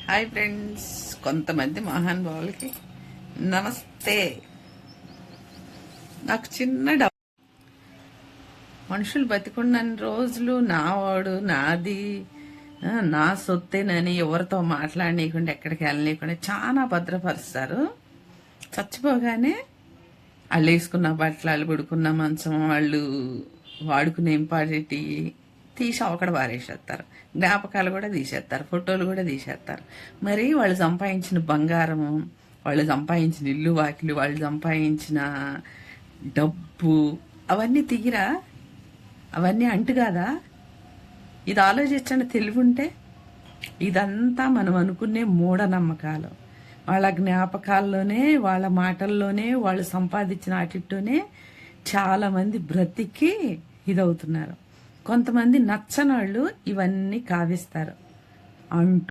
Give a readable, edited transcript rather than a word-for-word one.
Hi friends, కొంతమంది మహానుభావులకి నమస్తే. నాకు చిన్న డౌట్. మనుషులు బతికున్న రోజులు నావాడు నాది నా సొత్తేనని ఎవరితో మాట్లాడనీయకుండా ఎక్కడికి వెళ్ళనీయకుండా చాలా భద్రపరుస్తారు. చచ్చిపోగానే వాళ్ళు వేసుకున్న బట్టలు, వాళ్ళు పడుకున్న మంచం, వాళ్ళు వాడుకునే ఇంపార్టెంట్ తీసి ఒకడ పారేసేస్తారు. జ్ఞాపకాలు కూడా తీసేస్తారు, ఫోటోలు కూడా తీసేస్తారు. మరి వాళ్ళు సంపాదించిన బంగారము, వాళ్ళు సంపాదించిన ఇల్లు వాకిలు, వాళ్ళు సంపాదించిన డబ్బు అవన్నీ తీయరా? అవన్నీ అంటుగాదా? ఇది ఆలోచించండి. తెలివి ఉంటే ఇదంతా మనం అనుకునే మూఢనమ్మకాలు. వాళ్ళ జ్ఞాపకాల్లోనే, వాళ్ళ మాటల్లోనే, వాళ్ళు సంపాదించిన వాటితోనే చాలా మంది బ్రతికి ఇదవుతున్నారు. కొంతమంది నచ్చనోళ్ళు ఇవన్నీ కావిస్తారు అంటూ